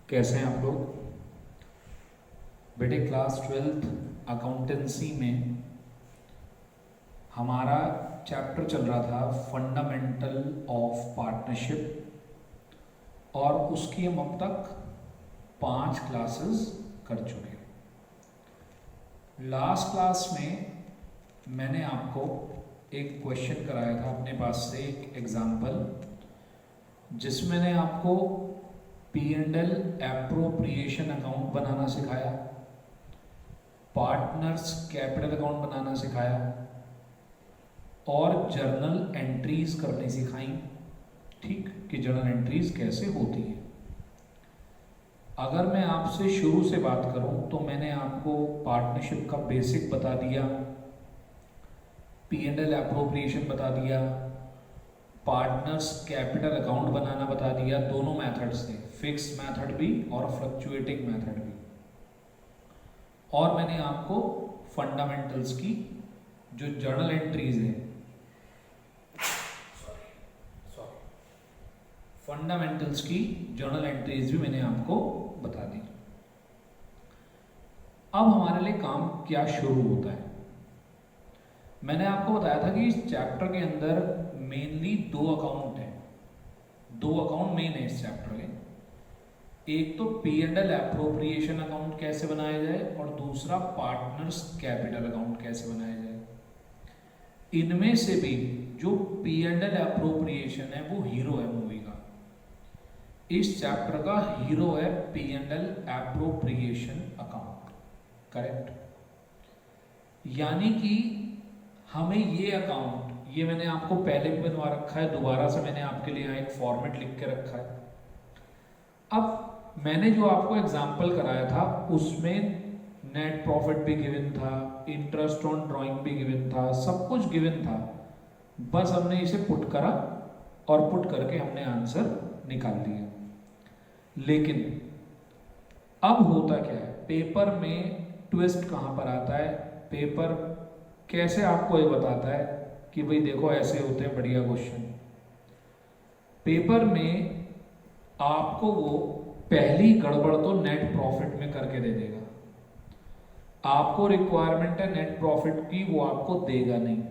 कैसे हैं आप लोग? बेटे क्लास 12th अकाउंटेंसी में हमारा चैप्टर चल रहा था फंडामेंटल ऑफ पार्टनरशिप और उसकी हम अब तक 5 क्लासेस कर चुके हैं। लास्ट क्लास में मैंने आपको एक क्वेश्चन कराया था अपने पास से, एक एग्जाम्पल, जिसमें मैंने आपको P&L एप्रोप्रिएशन अकाउंट बनाना सिखाया, पार्टनर्स कैपिटल अकाउंट बनाना सिखाया और जर्नल एंट्रीज करनी सिखाई। ठीक, कि जर्नल एंट्रीज कैसे होती है। अगर मैं आपसे शुरू से बात करूं तो मैंने आपको पार्टनरशिप का बेसिक बता दिया, P&L एप्रोप्रिएशन बता दिया, पार्टनर्स कैपिटल अकाउंट बनाना बता दिया, दोनों मेथड से, फिक्स मेथड भी और फ्लक्चुएटिंग मेथड भी। और मैंने आपको फंडामेंटल्स की जो जर्नल एंट्रीज है, फंडामेंटल्स की जर्नल एंट्रीज भी मैंने आपको बता दी। अब हमारे लिए काम क्या शुरू होता है। मैंने आपको बताया था कि इस चैप्टर के अंदर मेनली 2 अकाउंट हैं, 2 अकाउंट मेन है इस चैप्टर के। एक तो P&L एप्रोप्रिएशन अकाउंट कैसे बनाया जाए और दूसरा पार्टनर्स कैपिटल अकाउंट कैसे बनाया जाए। इनमें से भी जो P&L एप्रोप्रिएशन है वो हीरो है मूवी का। इस चैप्टर का हीरो है P&L एप्रोप्रिएशन अकाउंट, करेक्ट। यानी कि हमें ये अकाउंट, ये मैंने आपको पहले भी बनवा रखा है, दोबारा से मैंने आपके लिए यहाँ एक फॉर्मेट लिख के रखा है। अब मैंने जो आपको एग्जाम्पल कराया था उसमें नेट प्रॉफिट भी गिवन था, इंटरेस्ट ऑन ड्राइंग भी गिवन था, सब कुछ गिवन था। बस हमने इसे पुट करा और पुट करके हमने आंसर निकाल लिया। लेकिन अब होता क्या है, पेपर में ट्विस्ट कहाँ पर आता है, पेपर कैसे आपको ये बताता है कि भाई देखो ऐसे होते हैं बढ़िया क्वेश्चन। पेपर में आपको वो पहली गड़बड़ तो नेट प्रॉफिट में करके दे देगा। आपको रिक्वायरमेंट है नेट प्रॉफिट की, वो आपको देगा नहीं।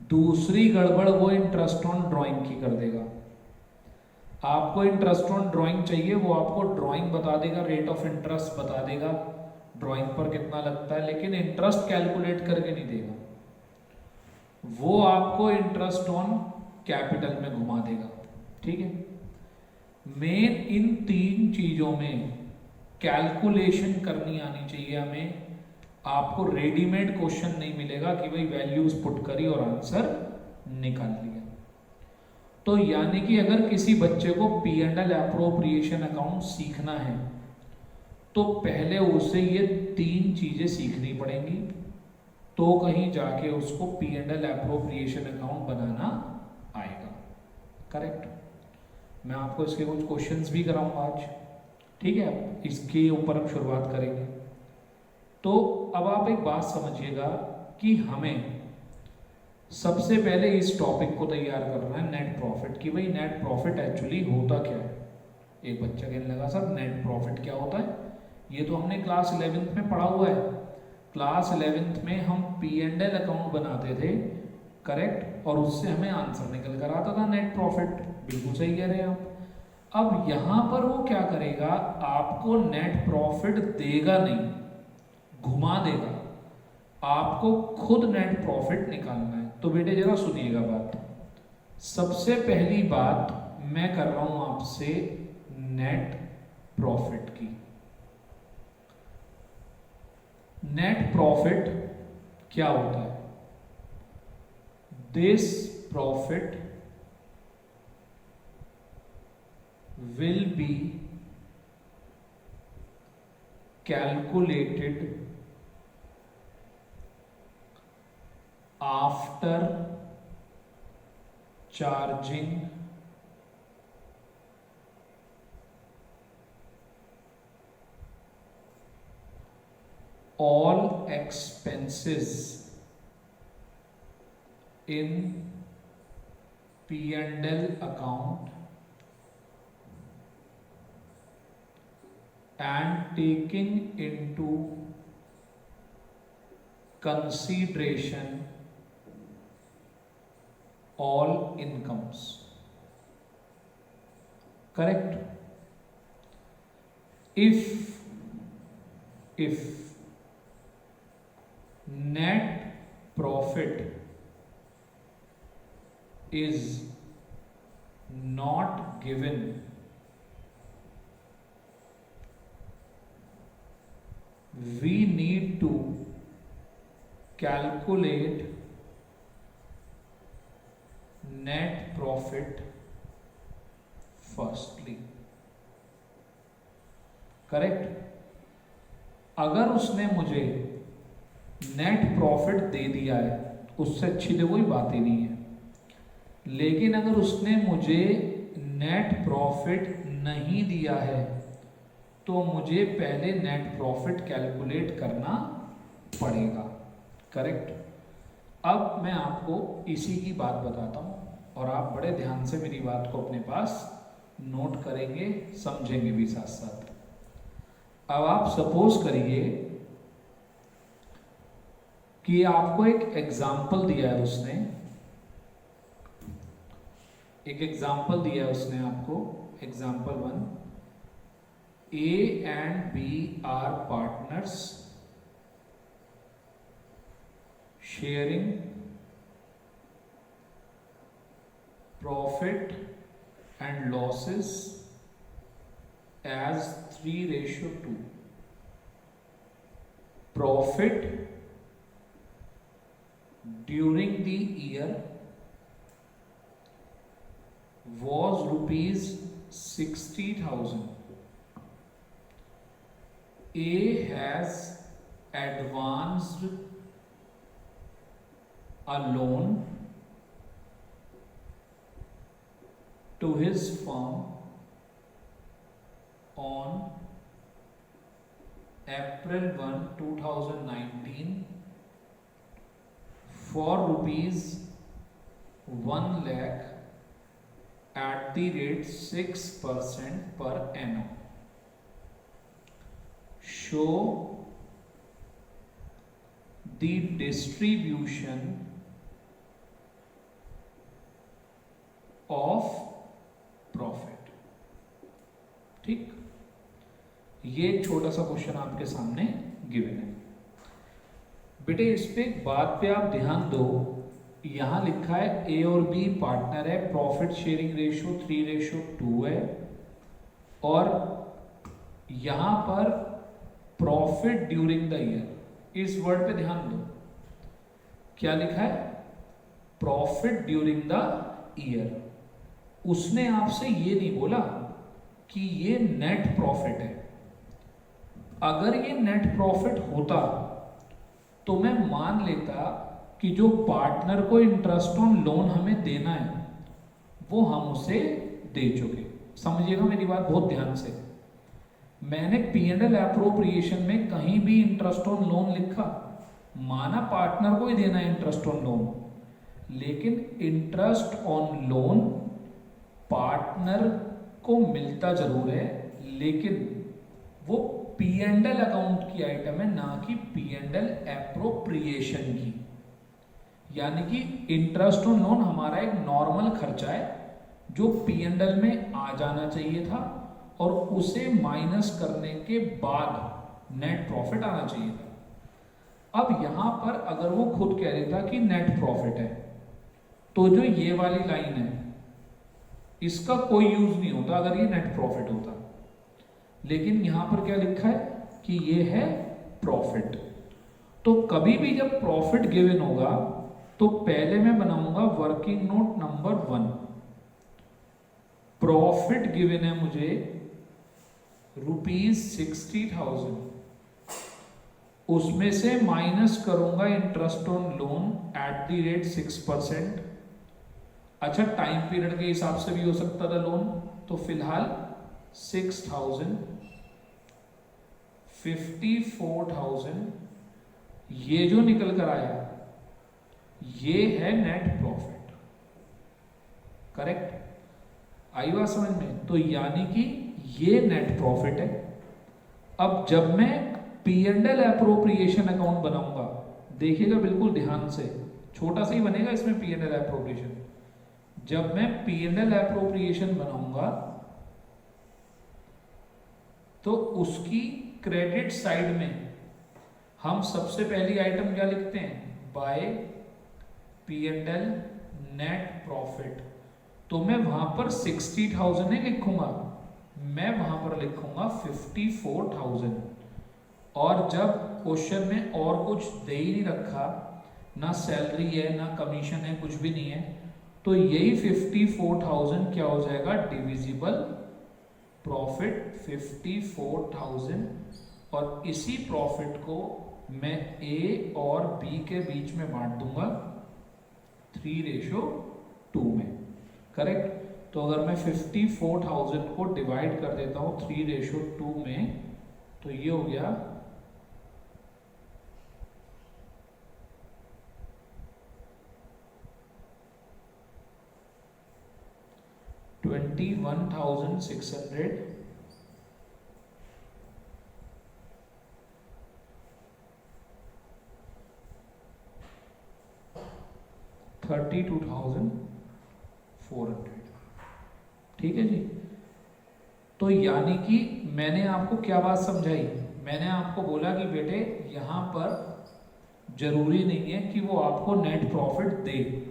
दूसरी गड़बड़ वो इंटरेस्ट ऑन ड्राइंग की कर देगा। आपको इंटरेस्ट ऑन ड्राइंग चाहिए, वो आपको ड्राइंग बता देगा, रेट ऑफ इंटरेस्ट बता देगा, ड्राइंग पर कितना लगता है, लेकिन इंटरेस्ट कैलकुलेट करके नहीं देगा। वो आपको इंटरेस्ट ऑन कैपिटल में घुमा देगा। ठीक है, मेन इन 3 चीजों में कैलकुलेशन करनी आनी चाहिए हमें। आपको रेडीमेड क्वेश्चन नहीं मिलेगा कि भाई वैल्यूज पुट करी और आंसर निकाल लिया। तो यानी कि अगर किसी बच्चे को P&L एप्रोप्रिएशन अकाउंट सीखना है तो पहले उसे ये 3 चीजें सीखनी पड़ेंगी, तो कहीं जाके उसको P&L एप्रोप्रिएशन अकाउंट बनाना आएगा, करेक्ट। मैं आपको इसके कुछ क्वेश्चंस भी कराऊंगा आज, ठीक है। इसके ऊपर हम शुरुआत करेंगे। तो अब आप एक बात समझिएगा कि हमें सबसे पहले इस टॉपिक को तैयार करना है नेट प्रॉफिट की। भाई नेट प्रॉफिट एक्चुअली होता क्या है। एक बच्चा कहने लगा सर नेट प्रॉफिट क्या होता है, ये तो हमने क्लास 11th में पढ़ा हुआ है। क्लास 11th में हम P&L अकाउंट बनाते थे, करेक्ट, और उससे हमें आंसर निकल कर आता था नेट प्रॉफिट। बिल्कुल सही कह रहे हैं आप। अब यहां पर वो क्या करेगा, आपको नेट प्रॉफिट देगा नहीं, घुमा देगा। आपको खुद नेट प्रॉफिट निकालना है। तो बेटे जरा सुनिएगा बात। सबसे पहली बात मैं कर रहा हूं आपसे नेट प्रॉफिट की। नेट प्रॉफिट क्या होता है? This profit will be calculated after charging all expenses in P&L account and taking into consideration all incomes. Correct? If net profit is not given, we need to calculate net profit firstly. Correct? अगर उसने मुझे net profit दे दिया है, उससे अच्छी तो कोई बात ही नहीं है, लेकिन अगर उसने मुझे नेट प्रॉफिट नहीं दिया है तो मुझे पहले नेट प्रॉफिट कैलकुलेट करना पड़ेगा। करेक्ट? अब मैं आपको इसी की बात बताता हूं और आप बड़े ध्यान से मेरी बात को अपने पास नोट करेंगे, समझेंगे भी साथ साथ। अब आप सपोज करिए कि आपको एक एग्जाम्पल दिया है उसने, आपको example 1, A and B are partners sharing profit and losses as 3:2. Profit during the year was rupees 60,000. A has advanced a loan to his firm on April 1, 2019 for rupees 1 lakh at the rate 6% per annum. Show the distribution of profit. ठीक, ये छोटा सा question आपके सामने given है। बेटे इस पे एक बात पे आप ध्यान दो, यहां लिखा है ए और बी पार्टनर है, प्रॉफिट शेयरिंग रेशियो 3:2 है, और यहां पर प्रॉफिट ड्यूरिंग द ईयर, इस वर्ड पे ध्यान दो, क्या लिखा है? Profit during the year. उसने आपसे ये नहीं बोला कि ये नेट प्रॉफिट है। अगर ये नेट प्रॉफिट होता तो मैं मान लेता कि जो पार्टनर को इंटरेस्ट ऑन लोन हमें देना है वो हम उसे दे चुके। समझिएगा मेरी बात बहुत ध्यान से। मैंने P&L एप्रोप्रिएशन में कहीं भी इंटरेस्ट ऑन लोन लिखा, माना पार्टनर को ही देना है इंटरेस्ट ऑन लोन, लेकिन इंटरेस्ट ऑन लोन पार्टनर को मिलता जरूर है, लेकिन वो P&L अकाउंट की आइटम है, ना कि P&L एप्रोप्रिएशन की। यानी कि इंटरेस्ट ऑन लोन हमारा एक नॉर्मल खर्चा है जो P&L में आ जाना चाहिए था और उसे माइनस करने के बाद नेट प्रॉफिट आना चाहिए था। अब यहां पर अगर वो खुद कह देता कि नेट प्रॉफिट है, तो जो ये वाली लाइन है इसका कोई यूज नहीं होता अगर ये नेट प्रॉफिट होता। लेकिन यहां पर क्या लिखा है कि ये है प्रॉफिट। तो कभी भी जब प्रॉफिट गिवन होगा तो पहले मैं बनाऊंगा working note number 1। Profit given है मुझे ₹60,000, उसमें से माइनस करूंगा interest on loan at the rate 6%। अच्छा, टाइम पीरियड के हिसाब से भी हो सकता था लोन, तो फिलहाल 6,000, 54,000 ये जो निकल कर आया ये है नेट प्रॉफिट। करेक्ट? आई बात समझ में? तो यानी कि ये नेट प्रॉफिट है। अब जब मैं P&L एप्रोप्रिएशन अकाउंट बनाऊंगा, देखिएगा बिल्कुल ध्यान से, छोटा सा ही बनेगा इसमें P&L एप्रोप्रिएशन। जब मैं P&L एप्रोप्रिएशन बनाऊंगा तो उसकी क्रेडिट साइड में हम सबसे पहली आइटम क्या लिखते हैं, बाय P&L नेट प्रॉफिट। तो मैं वहां पर 60,000 नहीं लिखूंगा, मैं वहां पर लिखूंगा 54,000। और जब क्वेश्चन में और कुछ दे ही नहीं रखा, ना सैलरी है ना कमीशन है, कुछ भी नहीं है, तो यही 54,000 क्या हो जाएगा, डिविजिबल प्रॉफिट 54,000। और इसी प्रॉफिट को मैं ए और बी के बीच में बांट दूंगा 3:2 में, करेक्ट। तो अगर मैं 54,000 को डिवाइड कर देता हूं 3:2 में, तो ये हो गया 21,600 32,400। ठीक है जी। तो यानी कि मैंने आपको क्या बात समझाई, मैंने आपको बोला कि बेटे यहां पर जरूरी नहीं है कि वो आपको नेट प्रॉफिट दे,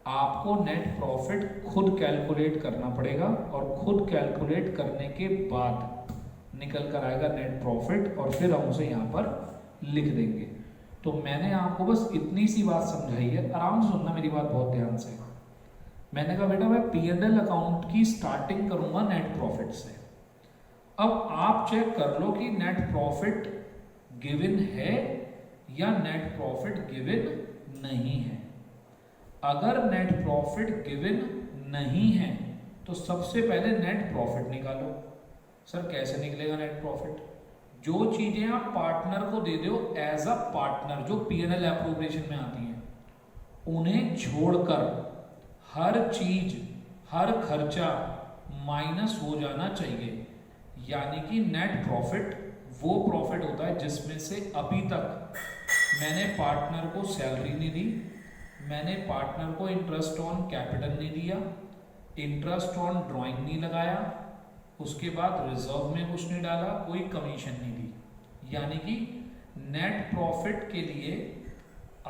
आपको नेट प्रॉफिट खुद कैलकुलेट करना पड़ेगा, और खुद कैलकुलेट करने के बाद निकल कर आएगा नेट प्रॉफिट, और फिर हम उसे यहाँ पर लिख देंगे। तो मैंने आपको बस इतनी सी बात समझाई है, आराम से सुनना मेरी बात बहुत ध्यान से। मैंने कहा बेटा मैं P&L अकाउंट की स्टार्टिंग करूंगा नेट प्रॉफिट से। अब आप चेक कर लो कि नेट प्रॉफिट गिवन है या नेट प्रॉफिट गिवन नहीं है। अगर नेट प्रॉफिट गिवन नहीं है तो सबसे पहले नेट प्रॉफिट निकालो। सर कैसे निकलेगा नेट प्रॉफिट? जो चीजें आप पार्टनर को दे दो एज अ पार्टनर, जो P&L एप्रोप्रिएशन में आती हैं, उन्हें छोड़कर हर चीज, हर खर्चा माइनस हो जाना चाहिए। यानी कि नेट प्रॉफिट वो प्रॉफिट होता है जिसमें से अभी तक मैंने पार्टनर को सैलरी नहीं दी, मैंने पार्टनर को इंटरेस्ट ऑन कैपिटल नहीं दिया, इंटरेस्ट ऑन ड्राइंग नहीं लगाया, उसके बाद रिजर्व में कुछ नहीं डाला, कोई कमीशन नहीं दी। यानी कि नेट प्रॉफिट के लिए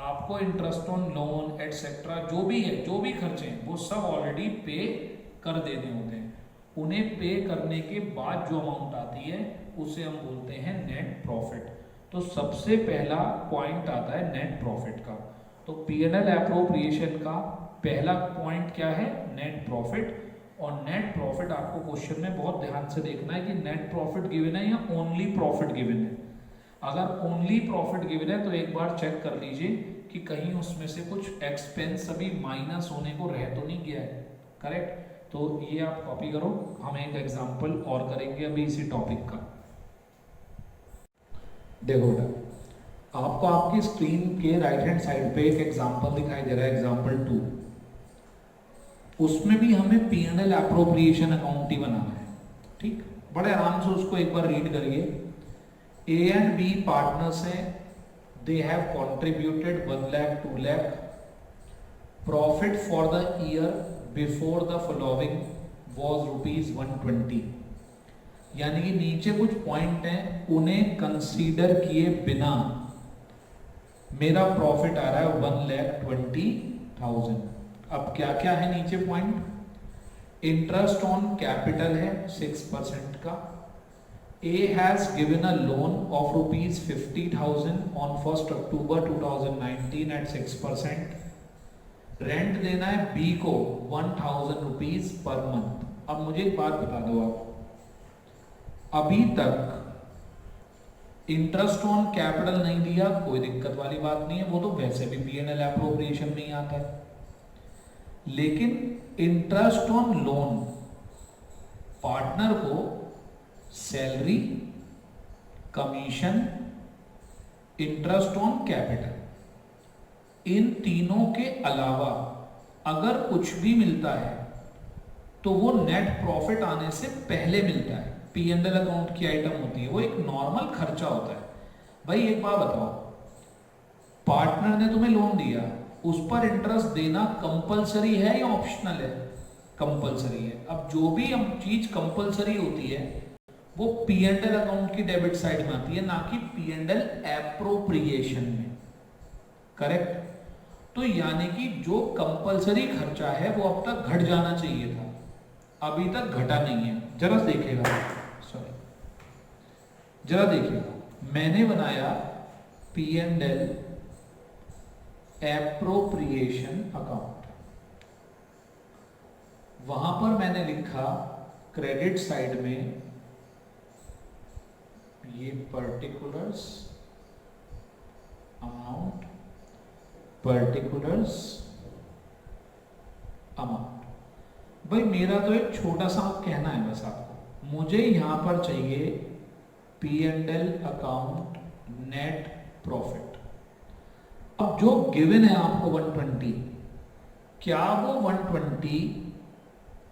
आपको इंटरेस्ट ऑन लोन एटसेट्रा जो भी है, जो भी खर्चे हैं, वो सब ऑलरेडी पे कर देने होते हैं। उन्हें पे करने के बाद जो अमाउंट आती है उसे हम बोलते हैं नेट प्रॉफिट। तो सबसे पहला पॉइंट आता है नेट प्रॉफिट का। तो P&L एप्रोप्रिएशन का पहला पॉइंट क्या है? Net profit. और नेट प्रॉफिट आपको क्वेश्चन में बहुत ध्यान से देखना है कि नेट प्रॉफिट गिवन है या ओनली प्रॉफिट गिवन है। अगर ओनली प्रॉफिट गिवन है तो एक बार चेक कर लीजिए कि कहीं उसमें से कुछ एक्सपेंस अभी माइनस होने को रह तो नहीं गया है, करेक्ट। तो ये आप कॉपी करो, हम एक एग्जांपल और करेंगे अभी इसी टॉपिक का। देखो बेटा, आपको आपकी स्क्रीन के राइट हैंड साइड पे एक एग्जांपल दिखाई दे रहा है, एग्जांपल 2। उसमें भी हमें P&L एप्रोप्रिएशन अकाउंट ही बनाना है, ठीक। बड़े आराम से उसको एक बार रीड करिए। A and B पार्टनर्स हैं, they have contributed 1 lakh 2 lakh. Profit for the year before the following was ₹120। यानी कि नीचे कुछ पॉइंट हैं, उन्हें कंसीडर किए बिना मेरा प्रॉफिट आ रहा है 1,20,000। अब क्या क्या है नीचे पॉइंट? इंटरेस्ट ऑन कैपिटल है 6% का। A has given a loan of ₹50,000 on 1st October 2019 at 6%. Rent देना है B को ₹1,000 पर मंथ। अब मुझे एक बात बता दो, आप अभी तक इंटरेस्ट ऑन कैपिटल नहीं दिया, कोई दिक्कत वाली बात नहीं है, वो तो वैसे भी P&L एप्रोप्रिएशन में ही आता है। लेकिन इंटरेस्ट ऑन लोन, पार्टनर को salary, commission, interest on capital, इन तीनों के अलावा अगर कुछ भी मिलता है तो वो नेट प्रॉफिट आने से पहले मिलता है। पी एंड एल अकाउंट की आइटम होती है, वो एक नॉर्मल खर्चा होता है। भाई एक बात बताओ, पार्टनर ने तुम्हें लोन दिया, उस पर इंटरेस्ट देना कंपलसरी है या ऑप्शनल है? कंपलसरी है। अब जो भी हम चीज कंपलसरी होती है वो पी एंड एल अकाउंट की डेबिट साइड में आती है, ना कि पी एंड एल एप्रोप्रिएशन में। करेक्ट? तो यानी कि जो कंपलसरी खर्चा है वो अब तक घट जाना चाहिए था, अभी तक घटा नहीं है। जरा देखिएगा, सॉरी, जरा देखिएगा, मैंने बनाया P and L appropriation account, वहां पर मैंने लिखा क्रेडिट साइड में ये पर्टिकुलर्स अमाउंट, पर्टिकुलर्स अमाउंट। भाई मेरा तो एक छोटा सा कहना है बस आपको, मुझे यहां पर चाहिए P and L account net profit. अब जो गिवन है आपको 120, क्या वो 120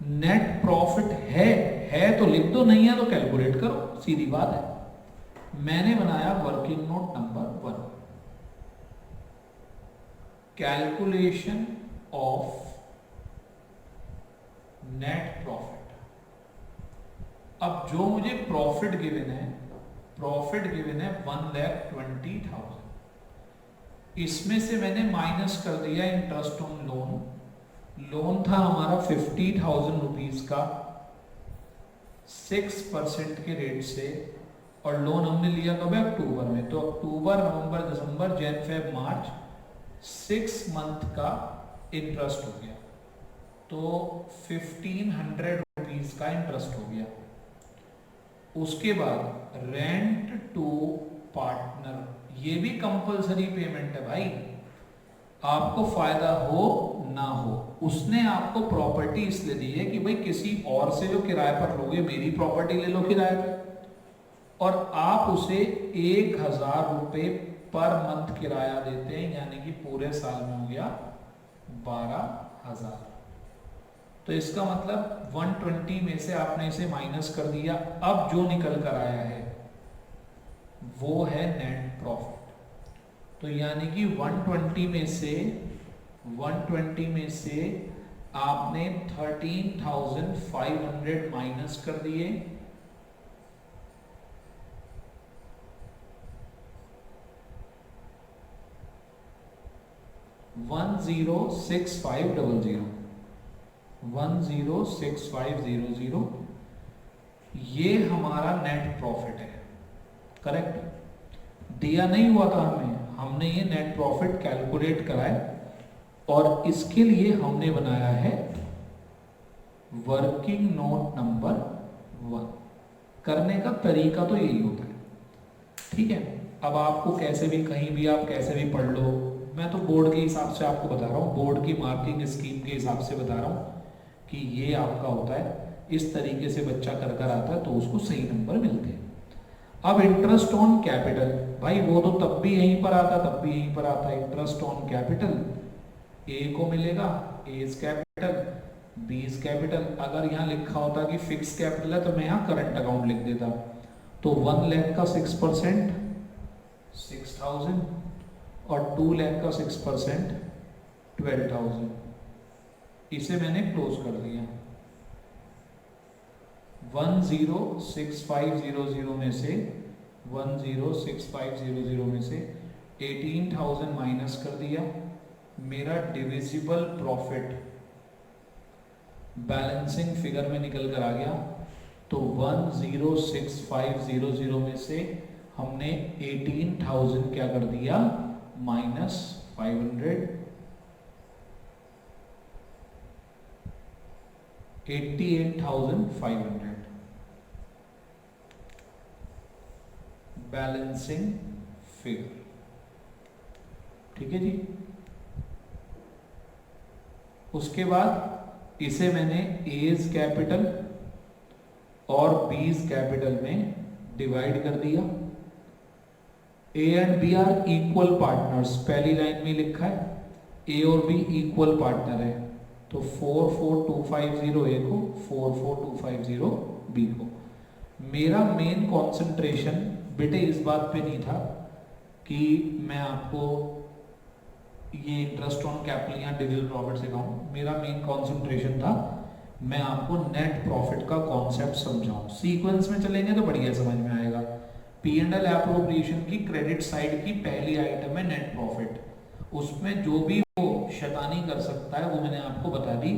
नेट प्रॉफिट है तो लिख दो, नहीं है तो कैलकुलेट करो, सीधी बात है। मैंने बनाया working note number 1, calculation of net profit. अब जो मुझे प्रॉफिट गिवन है, प्रॉफिट गिवन है 1,20,000, इसमें से मैंने माइनस कर दिया इंटरेस्ट ऑन लोन। लोन था हमारा 50,000 रुपीज का 6% के रेट से, और लोन हमने लिया कब है? अक्टूबर में। तो अक्टूबर, नवंबर, दिसंबर, जैन, फेब, मार्च, 6 मंथ का इंटरेस्ट हो गया, तो 1,500 रुपीज का इंटरेस्ट हो गया। उसके बाद रेंट टू पार्टनर, ये भी कंपलसरी पेमेंट है भाई, आपको फायदा हो ना हो। उसने आपको प्रॉपर्टी इसलिए दी है कि भाई किसी और से जो किराए पर लोगे, मेरी प्रॉपर्टी ले लो किराए पे, और आप उसे 1,000 रुपये पर मंथ किराया देते हैं, यानी कि पूरे साल में हो गया 12,000। तो इसका मतलब 120 में से आपने इसे माइनस कर दिया। अब जो निकल कर आया है वो है नेट प्रॉफिट। तो यानी कि 120 में से आपने 13,500 माइनस कर दिए, $1,06500 ये हमारा नेट प्रॉफिट है। करेक्ट? दिया नहीं हुआ था हमें, हमने ये नेट प्रॉफिट कैलकुलेट कराए, और इसके लिए हमने बनाया है वर्किंग नोट नंबर 1। करने का तरीका तो यही होता है, ठीक है? अब आपको कैसे भी, कहीं भी आप कैसे भी पढ़ लो, मैं तो बोर्ड के हिसाब से आपको बता रहा हूँ, बोर्ड की मार्किंग स्कीम के हिसाब से बता रहा हूँ कि ये आपका होता है, इस तरीके से बच्चा कर कर आता है तो उसको सही नंबर मिलते हैं। अब इंटरेस्ट ऑन कैपिटल, भाई वो तो तब भी यहीं पर आता, तब भी यहीं पर आता है। इंटरेस्ट ऑन कैपिटल ए को मिलेगा, A is capital, B is capital. अगर यहाँ लिखा होता कि फिक्स कैपिटल है तो मैं यहाँ करंट अकाउंट लिख देता। तो 1 लाख का 6% 6,000, और 2 लाख का 6% 12,000। इसे मैंने क्लोज कर दिया। 1,06500 में से 1,06500 में से 18,000 माइनस कर दिया। मेरा डिविजिबल प्रॉफिट बैलेंसिंग फिगर में निकल कर आ गया। तो 1,06500 में से हमने 18,000 क्या कर दिया? Minus 500, 88,500 balancing figure. ठीक है जी। उसके बाद इसे मैंने एज कैपिटल और बीज कैपिटल में डिवाइड कर दिया। A and B are equal partners, पहली लाइन में लिखा है ए और बी इक्वल पार्टनर है, तो 44,250 ए को 44,250 बी को। मेरा मेन कंसंट्रेशन बेटे इस बात पे नहीं था कि मैं आपको ये इंटरेस्ट ऑन कैपिटल या डिविडेंड प्रॉफिट सिखाऊं। मेरा मेन कंसंट्रेशन था मैं आपको नेट प्रॉफिट का कॉन्सेप्ट समझाऊं। सीक्वेंस में चलेंगे तो बढ़िया समझ में आएगा। पी एंड एल एप्रोप्रिएशन की क्रेडिट साइड की पहली आइटम है नेट प्रॉफिट। उसमें जो भी वो शैतानी कर सकता है वो मैंने आपको बता दी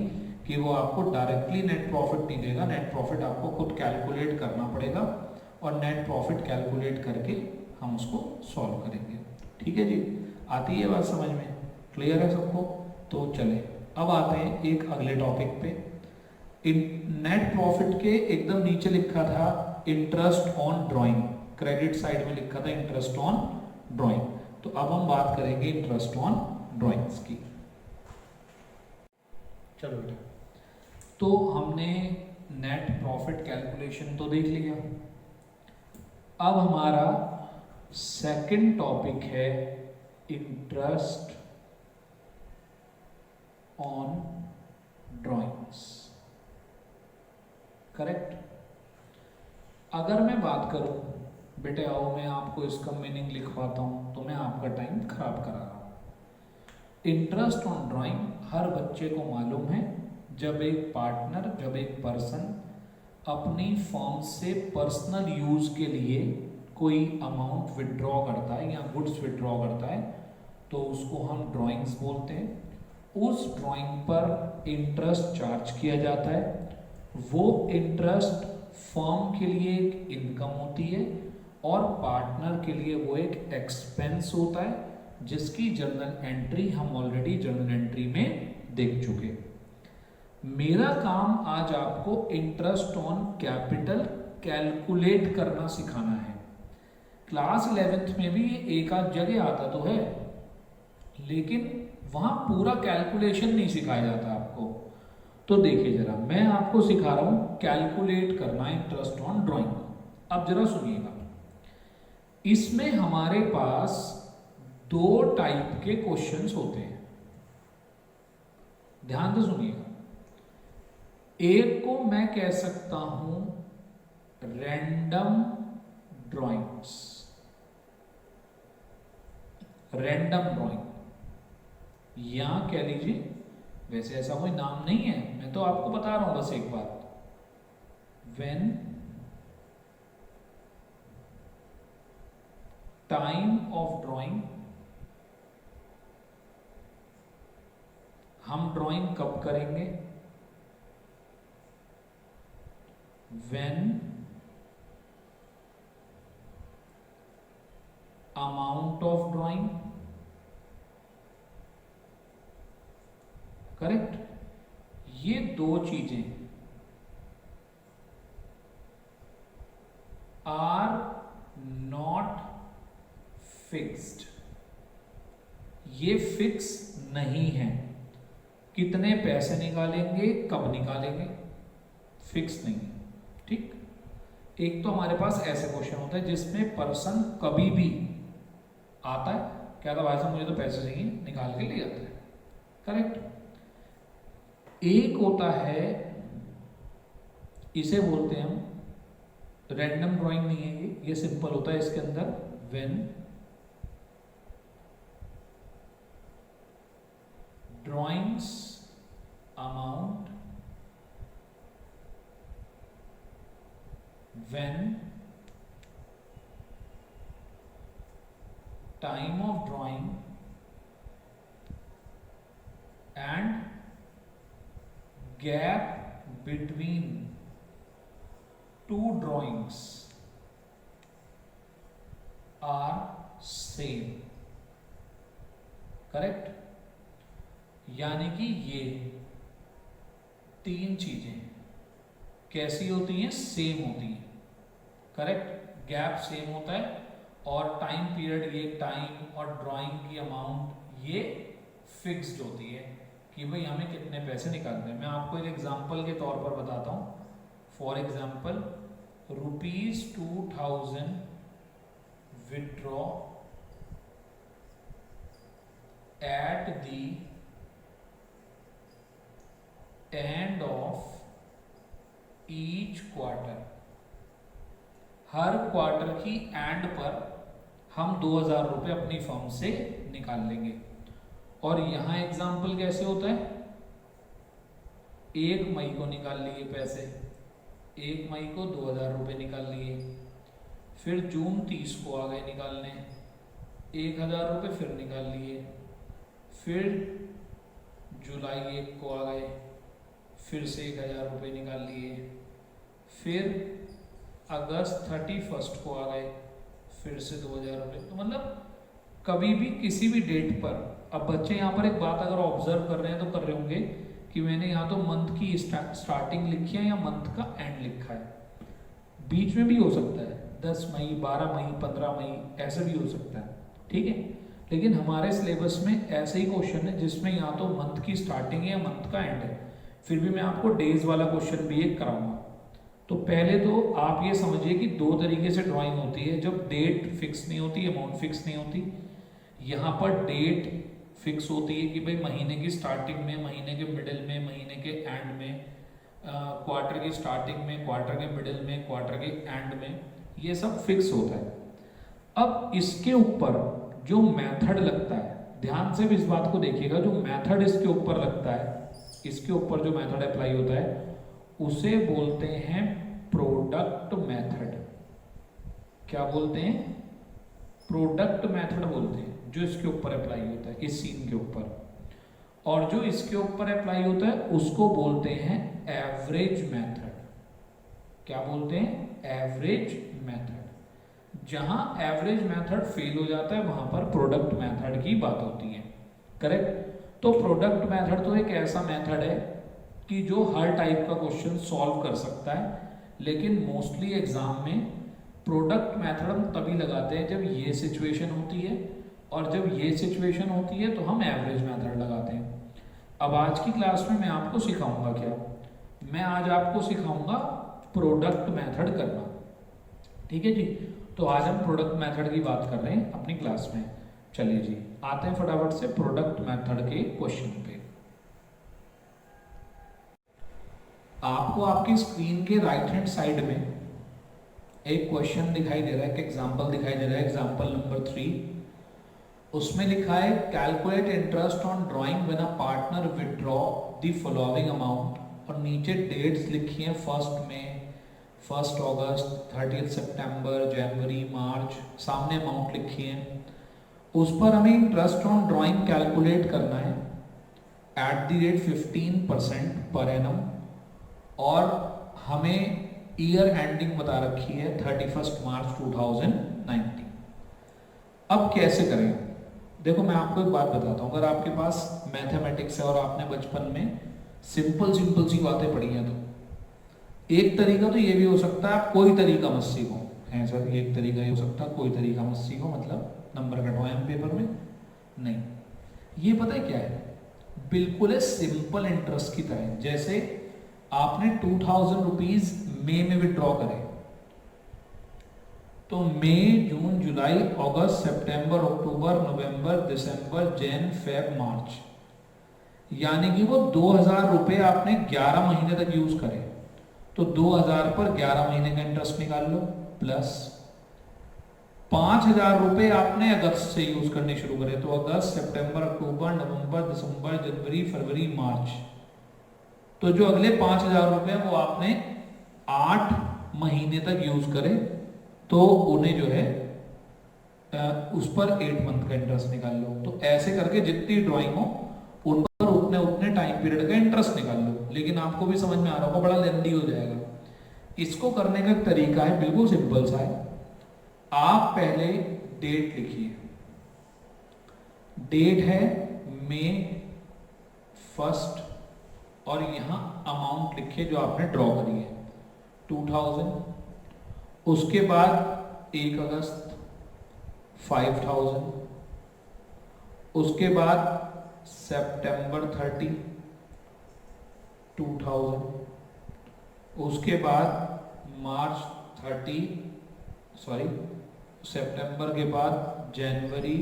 कि वो आपको डायरेक्टली नेट प्रॉफिट नहीं देगा। नेट प्रॉफिट आपको खुद कैलकुलेट करना पड़ेगा और नेट प्रॉफिट कैलकुलेट करके हम उसको सॉल्व करेंगे। ठीक है जी, आती है बात समझ में? क्लियर है सबको? तो चले अब आते हैं एक अगले टॉपिक पे। नेट प्रॉफिट के एकदम नीचे लिखा था interest on drawing, credit side में लिखा था इंटरेस्ट ऑन ड्राइंग। तो अब हम बात करेंगे इंटरेस्ट ऑन ड्राइंग्स की। चलो बेटा, तो हमने नेट प्रॉफिट कैलकुलेशन तो देख लिया। अब हमारा सेकंड टॉपिक है इंटरेस्ट ऑन ड्राइंग्स। करेक्ट? अगर मैं बात करूं बेटे, आओ मैं आपको इसका मीनिंग लिखवाता हूं, तो मैं आपका टाइम खराब करा रहा हूं। इंटरेस्ट ऑन ड्राइंग हर बच्चे को मालूम है, जब एक पार्टनर, जब एक पर्सन अपनी फर्म से पर्सनल यूज के लिए कोई अमाउंट विड्रॉ करता है या गुड्स विड्रॉ करता है तो उसको हम ड्राइंग्स बोलते हैं। उस ड्राइंग पर इंटरेस्ट चार्ज किया जाता है। वो इंटरेस्ट फर्म के लिए एक इनकम होती है और पार्टनर के लिए वो एक एक्सपेंस होता है, जिसकी जर्नल एंट्री हम ऑलरेडी जर्नल एंट्री में देख चुके। मेरा काम आज आपको इंटरेस्ट ऑन कैपिटल कैलकुलेट करना सिखाना है। क्लास 11th में भी ये एक आध जगह आता तो है, लेकिन वहां पूरा कैलकुलेशन नहीं सिखाया जाता आपको। तो देखिए जरा, मैं आपको सिखा रहा हूं कैलकुलेट करना इंटरेस्ट ऑन ड्राइंग। अब जरा सुनिएगा, इसमें हमारे पास दो टाइप के क्वेश्चंस होते हैं, ध्यान से सुनिएगा। एक को मैं कह सकता हूं रैंडम ड्राइंग्स, रैंडम ड्राइंग, या कह लीजिए, वैसे ऐसा कोई नाम नहीं है, मैं तो आपको बता रहा हूं बस एक बात। व्हेन टाइम ऑफ ड्राइंग, हम ड्राइंग कब करेंगे? When amount of drawing, correct? ये दो चीजें आर नॉट फिक्स्ड, ये फिक्स नहीं है। कितने पैसे निकालेंगे, कब निकालेंगे, फिक्स नहीं है। ठीक? एक तो हमारे पास ऐसे क्वेश्चन होता है जिसमें पर्सन कभी भी आता है, क्या था भाई साहब मुझे तो पैसे चाहिए, निकाल के ले जाता है। करेक्ट? एक होता है, इसे बोलते हैं हम रैंडम ड्राइंग, नहीं है ये सिंपल होता है। इसके अंदर when drawings amount, when time of drawing and gap between two drawings are same। Correct? यानी कि ये तीन चीजें कैसी होती हैं? सेम होती हैं। करेक्ट? गैप सेम होता है और टाइम पीरियड, ये टाइम और ड्राइंग की अमाउंट ये फिक्स्ड होती है कि भाई हमें कितने पैसे निकालने हैं। मैं आपको एक एग्जांपल के तौर पर बताता हूँ। For example, ₹2000 withdraw at the end of each quarter. Her quarter की एंड पर हम 2000 रुपये अपनी फर्म से निकाल लेंगे। और यहाँ एग्जाम्पल कैसे होता है, 1 मई को निकाल लिए पैसे, 1 मई को 2000 रुपये निकाल लिए, फिर जून 30 को आ गए निकालने, 1000 रुपये फिर निकाल लिए, फिर जुलाई 1 को आ गए, फिर से 1000 रुपये निकाल लिए, फिर अगस्त 31 को आ गए, फिर से 2000 रुपये। तो मतलब कभी भी किसी भी डेट पर, अब बच्चे यहाँ पर एक बात अगर ऑब्जर्व कर रहे हैं तो कर रहे होंगे कि मैंने यहाँ तो मंथ की स्टार्टिंग लिखी है या मंथ का एंड लिखा है, बीच में भी हो सकता है 10 मई, 12 मई, 15 मई, ऐसे भी हो सकता है, ठीक है। लेकिन हमारे सिलेबस में ऐसे ही क्वेश्चन है जिसमें या तो मंथ की स्टार्टिंग है या मंथ का एंड है। फिर भी मैं आपको डेज वाला क्वेश्चन भी एक कराऊंगा। तो पहले तो आप ये समझिए कि 2 तरीके से ड्राइंग होती है, जब डेट फिक्स नहीं होती, अमाउंट फिक्स नहीं होती। यहाँ पर डेट फिक्स होती है कि भाई महीने की स्टार्टिंग में, महीने के मिडिल में, महीने के एंड में, क्वार्टर की स्टार्टिंग में, क्वार्टर के मिडिल में, क्वार्टर के एंड में, ये सब फिक्स होता है। अब इसके ऊपर जो मेथड लगता है, ध्यान से भी इस बात को देखिएगा, जो मेथड इसके ऊपर लगता है, इसके ऊपर जो मेथड अप्लाई होता है उसे बोलते हैं प्रोडक्ट मेथड। क्या बोलते हैं? प्रोडक्ट मेथड बोलते हैं, जो इसके ऊपर अप्लाई होता है, इस सीन के ऊपर। और जो इसके ऊपर अप्लाई होता है उसको बोलते हैं एवरेज मेथड। क्या बोलते हैं? Average method. जहां एवरेज मेथड फेल हो जाता है वहां पर प्रोडक्ट मेथड की बात होती है, करेक्ट। तो प्रोडक्ट मेथड तो एक ऐसा मेथड है कि जो हर टाइप का क्वेश्चन सॉल्व कर सकता है, लेकिन मोस्टली एग्जाम में प्रोडक्ट मेथड हम तभी लगाते हैं जब ये सिचुएशन होती है, और जब ये सिचुएशन होती है तो हम एवरेज मेथड लगाते हैं। अब आज की क्लास में मैं आपको सिखाऊंगा क्या? मैं आज आपको सिखाऊंगा प्रोडक्ट मेथड करना, ठीक है जी। तो आज हम प्रोडक्ट मेथड की बात कर रहे हैं अपनी क्लास में। चलिए जी, आते हैं फटाफट से प्रोडक्ट मेथड के क्वेश्चन पे। आपको आपकी स्क्रीन के राइट हैंड साइड में एक क्वेश्चन दिखाई दे रहा है, एक एग्जांपल दिखाई दे रहा है, एग्जांपल नंबर 3। उसमें लिखा है calculate interest on drawing when a partner withdraw the following amount, और नीचे डेट्स लिखी हैं 1 मई, 1 अगस्त, 30 सितंबर, जनवरी, मार्च, सामने अमाउंट लिखी है। उस पर हमें इंटरेस्ट ऑन ड्राइंग कैलकुलेट करना है at the rate 15% per annum, और हमें ईयर एंडिंग बता रखी है 31 मार्च 2019। अब कैसे करें? देखो मैं आपको एक बात बताता हूँ, अगर आपके पास मैथमेटिक्स है और आपने बचपन में सिंपल सी बातें पढ़ी हैं, तो एक तरीका तो ये भी हो सकता है आप कोई तरीका मत सीखो। है सर, एक तरीका ये हो सकता है कोई तरीका मत सीखो, मतलब नंबर कटवाएं पेपर में? नहीं, ये पता है क्या है, बिल्कुल सिंपल इंटरेस्ट की तरह। जैसे आपने 2000 रुपीज मई में विड्रॉ करे, तो मई, जून, जुलाई, अगस्त, सितंबर, अक्टूबर, नवंबर, दिसंबर, जैन, फेब, मार्च, यानी कि वो 2000 रुपए आपने 11 महीने तक यूज करे। तो 2000 पर 11 महीने का इंटरेस्ट निकाल लो, प्लस 5000 रुपए आपने अगस्त से यूज करने शुरू करे, तो अगस्त, सितंबर, अक्टूबर, नवंबर, दिसंबर, जनवरी, फरवरी, मार्च, तो जो अगले 5000 रुपए वो आपने 8 महीने तक यूज करे, तो उन्हें जो है उस पर 8 मंथ का इंटरेस्ट निकाल लो। तो ऐसे करके जितनी ड्राइंग हो उन पर उतने टाइम पीरियड का इंटरेस्ट निकाल लो। लेकिन आपको भी समझ में आ रहा होगा, बड़ा लेंदी हो जाएगा। इसको करने का एक तरीका है, बिल्कुल सिंपल सा है। आप पहले डेट लिखिए, डेट है मई 1, और यहां अमाउंट लिखिए जो आपने ड्रॉ करी है 2000। उसके बाद 1 अगस्त 5000, उसके बाद सितंबर 30 2000, उसके बाद मार्च 30 सॉरी सितंबर के बाद जनवरी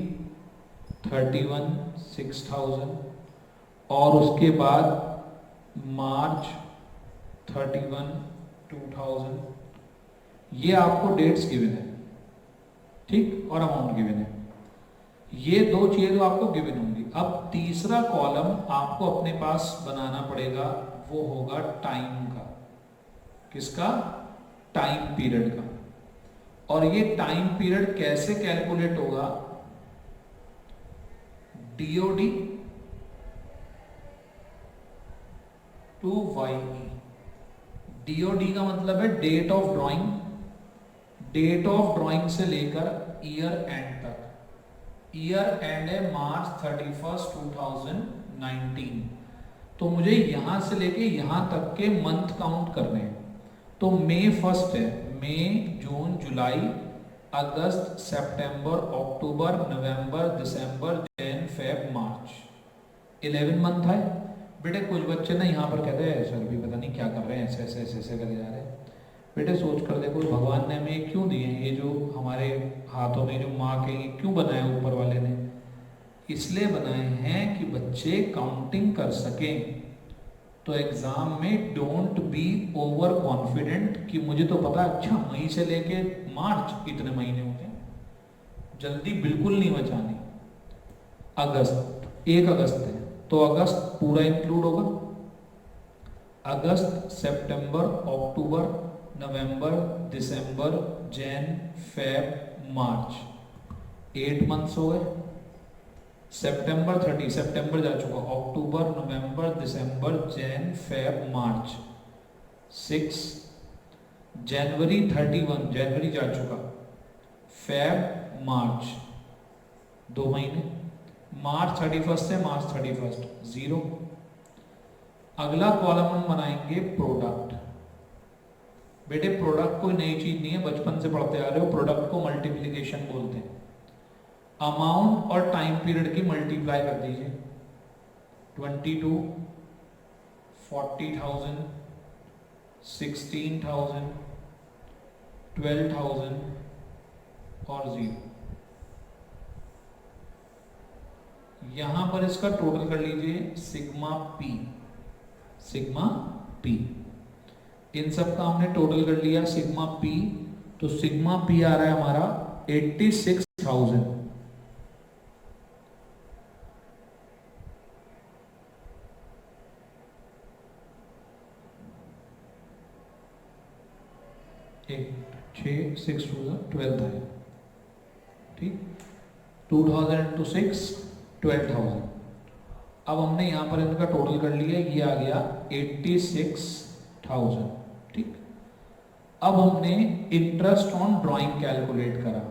31 6000, और उसके बाद मार्च 31 2000, ये आपको डेट्स गिवन है, ठीक, और अमाउंट गिवन है। ये दो चीजें तो आपको गिवन होंगी। अब तीसरा कॉलम आपको अपने पास बनाना पड़ेगा, वो होगा टाइम का। किसका? टाइम पीरियड का। और ये टाइम पीरियड कैसे कैलकुलेट होगा? DOD to Y. डीओडी का मतलब है date of drawing, date of drawing से लेकर ईयर एंड तक। ईयर एंड है मार्च 31, 2019। तो मुझे यहां से लेके यहां तक के मंथ काउंट करने हैं। तो मई 1 है, मई, जून, जुलाई, अगस्त, सितंबर, अक्टूबर, नवंबर, दिसंबर, जन, फेब, मार्च। 11 मंथ है बेटे। कुछ बच्चे ना यहाँ पर कहते हैं सर भी पता नहीं क्या कर रहे हैं, ऐसे ऐसे ऐसे ऐसे करे जा रहे हैं। बेटे सोच कर देखो, भगवान ने हमें क्यों दिए हैं? ये जो हमारे हाथों में जो मार्क है, ये क्यों बनाए ऊपर वाले ने? इसलिए बनाए हैं कि बच्चे काउंटिंग कर सकें। तो एग्जाम में डोंट बी ओवर कॉन्फिडेंट कि मुझे तो पता, अच्छा मई से लेके मार्च इतने महीने होते हैं। जल्दी बिल्कुल नहीं बचानी। अगस्त, 1 अगस्त है तो अगस्त पूरा इंक्लूड होगा। अगस्त, सितंबर, अक्टूबर, नवंबर, दिसंबर, जन, फेब, मार्च, 8 मंथ्स हो गए। सितंबर 30, सितंबर जा चुका। अक्टूबर, नवंबर, दिसंबर, जन, फेब, मार्च, 6। जनवरी 31, जनवरी जा चुका। फेब, मार्च, 2 महीने। मार्च 31 से मार्च 31, 0। अगला कॉलम हम बनाएंगे प्रोडक्ट। बेटे प्रोडक्ट कोई नई चीज नहीं है, बचपन से पढ़ते आ रहे हो। प्रोडक्ट को मल्टीप्लिकेशन बोलते हैं। अमाउंट और टाइम पीरियड की मल्टीप्लाई कर दीजिए। 22, 40,000, 16,000, 12,000 और 0। यहां पर इसका टोटल कर लीजिए, सिग्मा पी। सिग्मा पी, इन सब का हमने टोटल कर लिया सिग्मा पी। तो सिग्मा पी आ रहा है हमारा 86,000। एक 6 12 है, ठीक। 2000 into 6, 12,000। अब हमने यहां पर इनका टोटल कर लिया, ये आ गया 86,000, ठीक। अब हमने इंटरेस्ट ऑन ड्राइंग कैलकुलेट करा।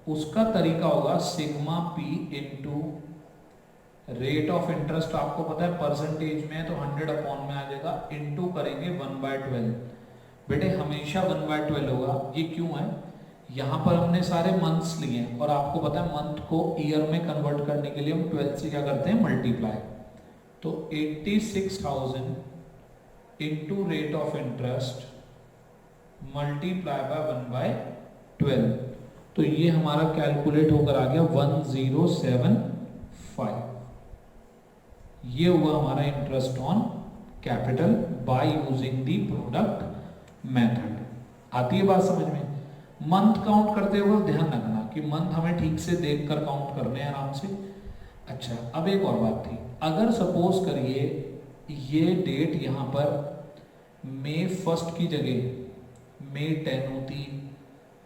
उसका तरीका होगा sigma P into rate of interest. आपको पता है परसेंटेज में है तो 100 अपॉन में आ जाएगा, इंटू करेंगे 1/12। बेटे हमेशा 1/12 होगा। ये क्यों है? यहाँ पर हमने सारे मंथ्स लिए हैं और आपको पता है मंथ को ईयर में कन्वर्ट करने के लिए हम 12 से क्या करते हैं? मल्टीप्लाई। तो 86,000 into rate of interest multiply by 1/12। तो ये हमारा कैलकुलेट होकर आ गया 1075। ये हुआ हमारा interest on capital by using the product method. आती है बात समझ में? मंथ काउंट करते हुए ध्यान रखना कि मंथ हमें ठीक से देखकर काउंट करने हैं आराम से। अच्छा, अब एक और बात थी। अगर सपोज करिए ये डेट यहाँ पर मई 1 की जगह मई 10 होती,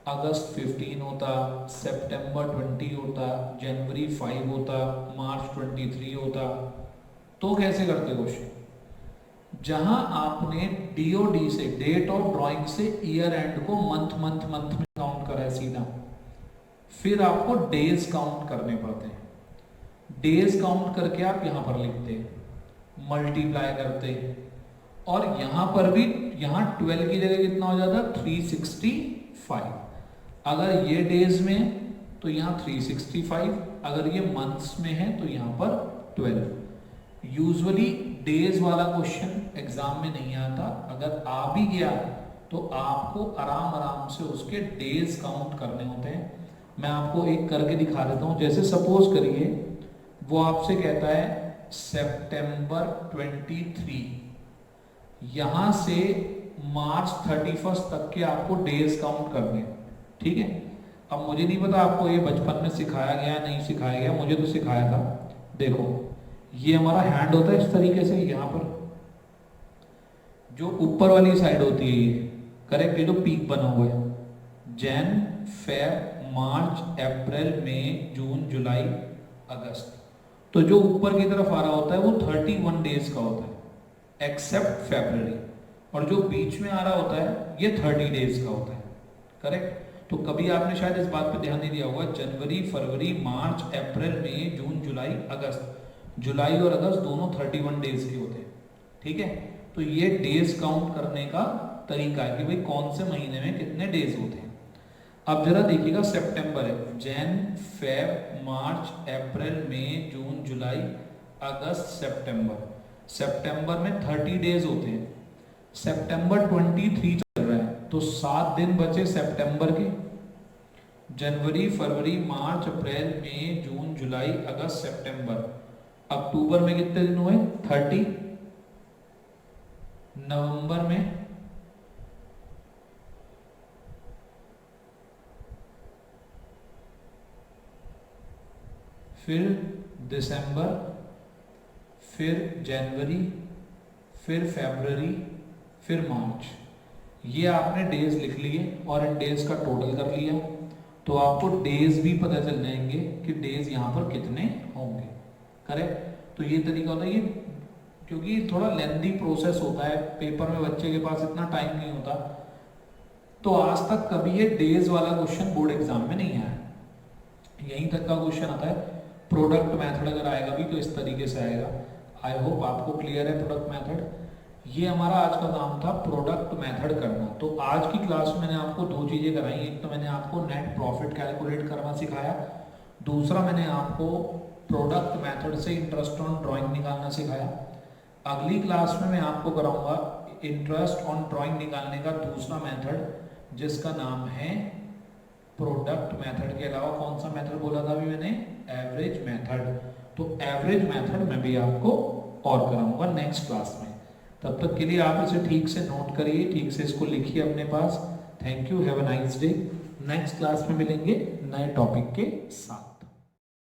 अगस्त 15 होता, सितंबर 20 होता, जनवरी 5 होता, मार्च 23 होता, तो कैसे करते क्वेश्चन? जहां आपने डीओडी से, डेट ऑफ ड्राइंग से ईयर एंड को मंथ मंथ मंथ में काउंट करा है सीधा, फिर आपको डेज काउंट करने पड़ते हैं। डेज काउंट करके आप यहां पर लिखते, मल्टीप्लाई करते, और यहां पर भी यहां 12 की जगह कितना हो जाता? 365। अगर ये डेज में तो यहाँ 365, अगर ये मंथ्स में है तो यहाँ पर 12। यूजुअली डेज वाला क्वेश्चन एग्जाम में नहीं आता। अगर आ भी गया तो आपको आराम आराम से उसके डेज काउंट करने होते हैं। मैं आपको एक करके दिखा देता हूँ। जैसे सपोज करिए वो आपसे कहता है सितंबर 23, यहाँ से मार्च 31 तक के आपको डेज काउंट करने, ठीक है। अब मुझे नहीं पता आपको ये बचपन में सिखाया गया नहीं सिखाया गया, मुझे तो सिखाया था। देखो ये हमारा हैंड होता है इस तरीके से, यहाँ पर जो ऊपर वाली साइड होती है ये, करेक्ट, ये जो पीक बना हुआ है, जैन फेब मार्च अप्रैल मई जून जुलाई अगस्त, तो जो ऊपर की तरफ आ रहा होता है वो 31 डेज का होता है एक्सेप्ट फेब्रुअरी, और जो बीच में आ रहा होता है ये 30 डेज का होता है, करेक्ट। तो कभी आपने शायद इस बात पे ध्यान नहीं दिया होगा, जनवरी फरवरी मार्च अप्रैल मई जून जुलाई अगस्त, जुलाई और अगस्त दोनों 31 डेज के होते हैं, ठीक है। तो ये डेज काउंट करने का तरीका है कि भाई कौन से महीने में कितने डेज होते हैं। अब जरा देखिएगा, सितंबर है, जैन फेब मार्च अप्रैल मई जून जुलाई अगस्त सितंबर, सितंबर में 30 डेज होते हैं, सितंबर 23 चल रहा है, तो 7 दिन बचे सितंबर के, जनवरी फरवरी मार्च अप्रैल मई जून जुलाई अगस्त सितंबर, अक्टूबर में कितने दिन हुए 30, नवंबर में फिर दिसंबर, फिर जनवरी, फिर फरवरी, फिर मार्च। ये आपने डेज लिख लिए और इन डेज का टोटल कर लिया, तो आपको डेज भी पता चल जाएंगे कि डेज यहाँ पर कितने होंगे, करेक्ट। तो ये तरीका होता है ये, क्योंकि थोड़ा लेंथी प्रोसेस होता है, पेपर में बच्चे के पास इतना टाइम नहीं होता, तो आज तक कभी ये डेज वाला क्वेश्चन बोर्ड एग्जाम में नहीं आया, यहीं तक का क्वेश्चन आता है। प्रोडक्ट मेथड अगर आएगा भी तो इस तरीके से आएगा। आई होप आपको क्लियर है प्रोडक्ट मेथड। ये हमारा आज का काम था, प्रोडक्ट मेथड करना। तो आज की क्लास में मैंने आपको दो चीज़ें कराई, एक तो मैंने आपको नेट प्रॉफिट कैलकुलेट करना सिखाया, दूसरा मैंने आपको प्रोडक्ट मेथड से इंटरेस्ट ऑन ड्राइंग निकालना सिखाया। अगली क्लास में मैं आपको कराऊंगा इंटरेस्ट ऑन ड्राइंग निकालने का दूसरा मेथड, जिसका नाम है प्रोडक्ट मेथड के अलावा कौन सा मेथड बोला था अभी मैंने, एवरेज मेथड। तो एवरेज मेथड मैं भी आपको और कराऊंगा नेक्स्ट क्लास में। तब तक के लिए आप इसे ठीक से नोट करिए, ठीक से इसको लिखिए अपने पास। Thank you, have a nice day. Next class में मिलेंगे नए टॉपिक के साथ।